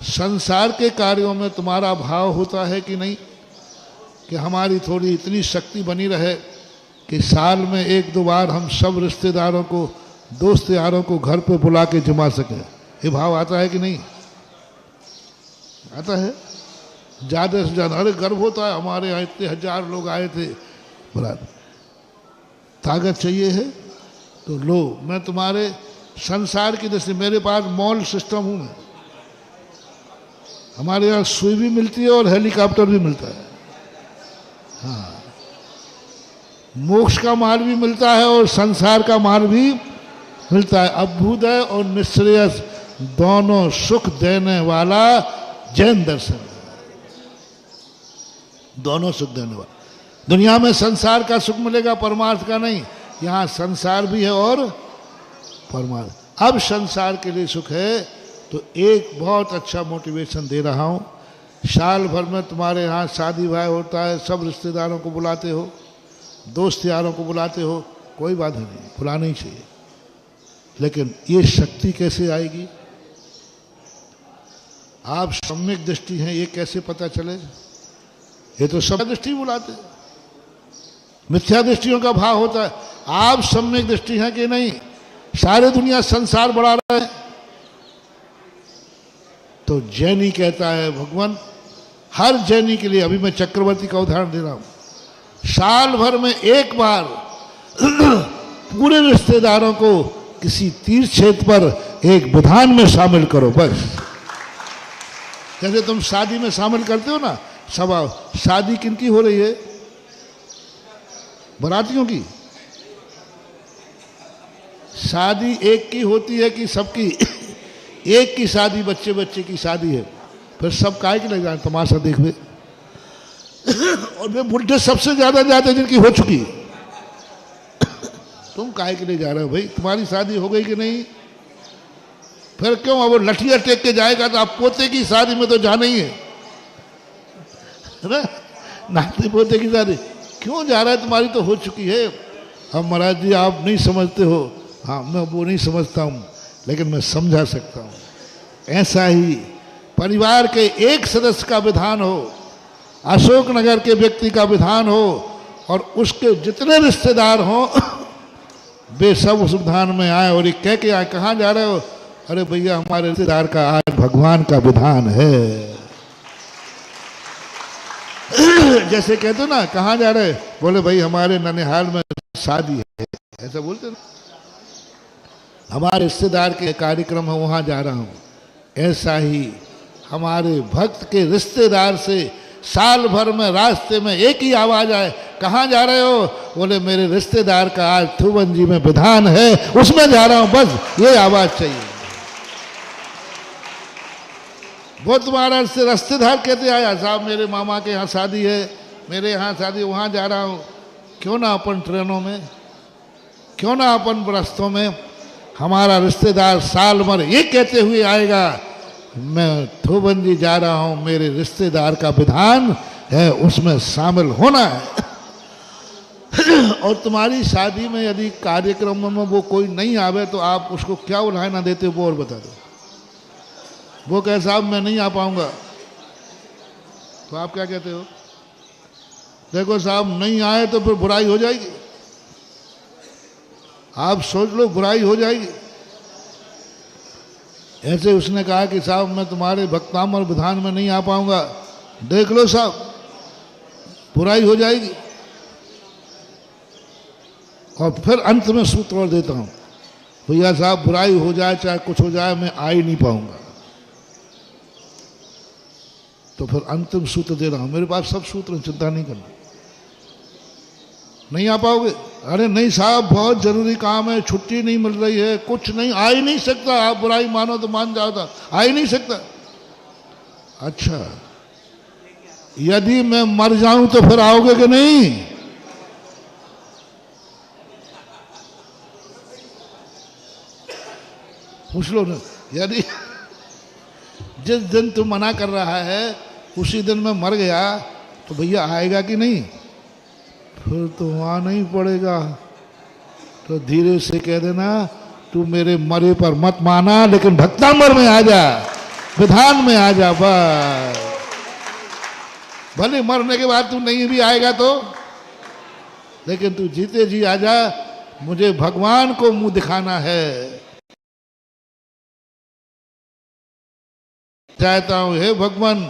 संसार के कार्यों में तुम्हारा भाव होता है कि नहीं, कि हमारी थोड़ी इतनी शक्ति बनी रहे कि साल में एक दो बार हम सब रिश्तेदारों को, दोस्त यारों को घर पे बुला के जमा सके। ये भाव आता है कि नहीं? आता है। ज़्यादा से ज़्यादा अरे गर्व होता है, हमारे यहाँ इतने 1000 लोग आए थे। बोला ताकत चाहिए है तो लो, मैं तुम्हारे संसार की दृष्टि, मेरे पास मॉल सिस्टम हूँ मैं। हमारे यहाँ सुई भी मिलती है और हेलीकॉप्टर भी मिलता है। हाँ, मोक्ष का मार्ग भी मिलता है और संसार का मार्ग भी मिलता है। अभ्युदय और निश्रेयस दोनों सुख देने वाला जैन दर्शन, दोनों सुख देने वाला। दुनिया में संसार का सुख मिलेगा, परमार्थ का नहीं। यहाँ संसार भी है और परमार्थ। अब संसार के लिए सुख है तो एक बहुत अच्छा मोटिवेशन दे रहा हूँ। साल भर में तुम्हारे यहाँ शादी ब्याह होता है, सब रिश्तेदारों को बुलाते हो, दोस्त यारों को बुलाते हो, कोई बाधा नहीं, बुलाना ही चाहिए। लेकिन ये शक्ति कैसे आएगी? आप सम्यक दृष्टि हैं, ये कैसे पता चले? ये तो सब दृष्टि बुलाते, मिथ्या दृष्टियों का भाव होता है। आप सम्यक दृष्टि हैं कि नहीं? सारे दुनिया संसार बढ़ा रहे हैं तो जैनी कहता है भगवान हर जैनी के लिए, अभी मैं चक्रवर्ती का उदाहरण दे रहा हूं, साल भर में एक बार पूरे रिश्तेदारों को किसी तीर्थ क्षेत्र पर एक विधान में शामिल करो बस। जैसे तुम शादी में शामिल करते हो ना, सब आओ। शादी किनकी हो रही है? बारातियों की। शादी एक की होती है कि सबकी? एक की शादी, बच्चे बच्चे की शादी है, फिर सब काहे के लग जाए तमाशा देखने। और वे बुढ़े सबसे ज्यादा जाते जिनकी हो चुकी। तुम काहे के लिए जा रहे हो भाई? तुम्हारी शादी हो गई कि नहीं? फिर क्यों अब लठिया टेक के जाएगा? तो आप पोते की शादी में तो जाना ही है ना, नाती पोते की शादी क्यों जा रहा है? तुम्हारी तो हो चुकी है। अब महाराज जी आप नहीं समझते हो। हाँ, मैं वो नहीं समझता हूँ, लेकिन मैं समझा सकता हूँ। ऐसा ही परिवार के एक सदस्य का विधान हो, अशोकनगर के व्यक्ति का विधान हो, और उसके जितने रिश्तेदार हों वे सब उस विधान में आए और ये कह के आए, कहाँ जा रहे हो? अरे भैया हमारे रिश्तेदार का आज भगवान का विधान है। जैसे कहते हो ना, कहाँ जा रहे? बोले भाई हमारे ननिहाल में शादी है, ऐसा बोलते ना। हमारे रिश्तेदार के कार्यक्रम है, वहाँ जा रहा हूँ। ऐसा ही हमारे भक्त के रिश्तेदार से साल भर में रास्ते में एक ही आवाज आए, कहाँ जा रहे हो? बोले मेरे रिश्तेदार का आज थुवन जी में विधान है, उसमें जा रहा हूँ, बस ये आवाज चाहिए। वो तुम्हारा रिश्तेदार कहते आया साहब मेरे मामा के यहाँ शादी है, मेरे यहाँ शादी, वहाँ जा रहा हूँ। क्यों ना अपन ट्रेनों में, क्यों ना अपन रास्तों में हमारा रिश्तेदार साल भर ये कहते हुए आएगा, मैं थोबंदी जा रहा हूँ, मेरे रिश्तेदार का विधान है, उसमें शामिल होना है। और तुम्हारी शादी में यदि कार्यक्रम में वो कोई नहीं आवे तो आप उसको क्या उल्हाय ना देते हो, वो और बता दो। वो कहे साहब मैं नहीं आ पाऊंगा, तो आप क्या कहते हो? देखो साहब नहीं आए तो फिर बुराई हो जाएगी। आप सोच लो बुराई हो जाएगी। ऐसे उसने कहा कि साहब मैं तुम्हारे भक्तामर विधान में नहीं आ पाऊंगा, देख लो साहब बुराई हो जाएगी। और फिर अंत में सूत्र और देता हूं, भैया साहब बुराई हो जाए चाहे कुछ हो जाए, मैं आ ही नहीं पाऊंगा। तो फिर अंतिम सूत्र दे रहा हूं, मेरे पास सब सूत्र, चिंता नहीं करना। नहीं आ पाओगे? अरे नहीं साहब बहुत जरूरी काम है, छुट्टी नहीं मिल रही है, कुछ नहीं, आ ही नहीं सकता। आप बुराई मानो तो मान जाओ, था आ ही नहीं सकता। अच्छा यदि मैं मर जाऊं तो फिर आओगे कि नहीं? पूछ लो ना। यदि जिस दिन तू मना कर रहा है उसी दिन मैं मर गया तो भैया आएगा कि नहीं? फिर तो आना ही पड़ेगा। तो धीरे से कह देना, तू मेरे मरे पर मत माना लेकिन भक्तामर में आ जा, विधान में आ जा बस। भले मरने के बाद तू नहीं भी आएगा तो, लेकिन तू जीते जी आ जा। मुझे भगवान को मुंह दिखाना है। चाहता हूं हे भगवान,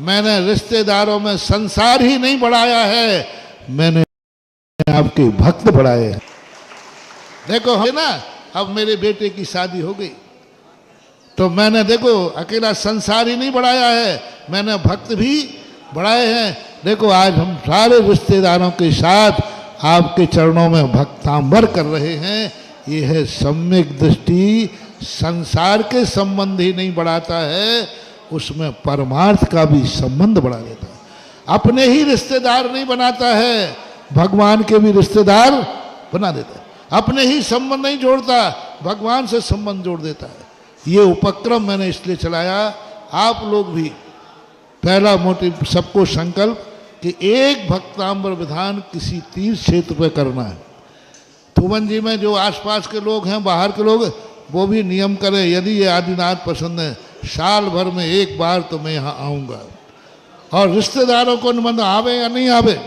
मैंने रिश्तेदारों में संसार ही नहीं बढ़ाया है, मैंने आपके भक्त बढ़ाए हैं। देखो है ना, अब मेरे बेटे की शादी हो गई तो मैंने देखो अकेला संसार ही नहीं बढ़ाया है, मैंने भक्त भी बढ़ाए हैं। देखो आज हम सारे रिश्तेदारों के साथ आपके चरणों में भक्तांबर कर रहे हैं। ये है सम्यक दृष्टि। संसार के संबंध ही नहीं बढ़ाता है, उसमें परमार्थ का भी संबंध बढ़ा देता है। अपने ही रिश्तेदार नहीं बनाता है, भगवान के भी रिश्तेदार बना देता है। अपने ही संबंध नहीं जोड़ता, भगवान से संबंध जोड़ देता है। ये उपक्रम मैंने इसलिए चलाया, आप लोग भी पहला मोटिव सबको संकल्प कि एक भक्तांबर विधान किसी तीर्थ क्षेत्र पे करना है। थुमन जी में जो आसपास के लोग हैं, बाहर के लोग, वो भी नियम करें। यदि ये आदिनाथ पसंद है, साल भर में एक बार तो मैं यहाँ आऊँगा। और रिश्तेदारों को निमंत्रण आवे या नहीं आवे,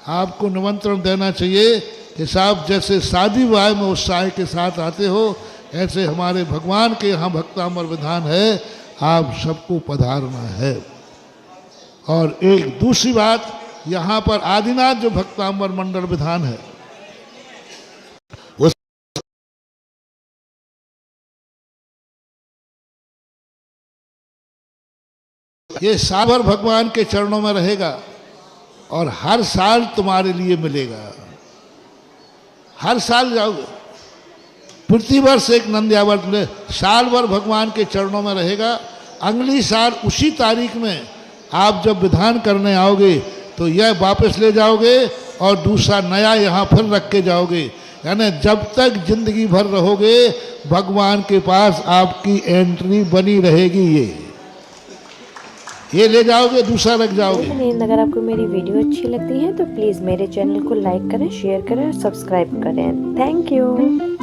आपको निमंत्रण देना चाहिए कि साहब जैसे शादी विवाह में उत्साह के साथ आते हो, ऐसे हमारे भगवान के यहाँ भक्तांबर विधान है, आप सबको पधारना है। और एक दूसरी बात, यहाँ पर आदिनाथ जो भक्तांबर मंडल विधान है, ये साल भर भगवान के चरणों में रहेगा और हर साल तुम्हारे लिए मिलेगा। हर साल जाओगे, प्रतिवर्ष एक नंद्यावर्त में साल भर भगवान के चरणों में रहेगा। अगली साल उसी तारीख में आप जब विधान करने आओगे तो यह वापस ले जाओगे और दूसरा नया यहाँ फिर रख के जाओगे। यानी जब तक जिंदगी भर रहोगे भगवान के पास आपकी एंट्री बनी रहेगी। ये ले जाओगे, दूसरा रख जाओगे। लेकिन अगर आपको मेरी वीडियो अच्छी लगती है तो प्लीज़ मेरे चैनल को लाइक करें, शेयर करें और सब्सक्राइब करें। Thank you.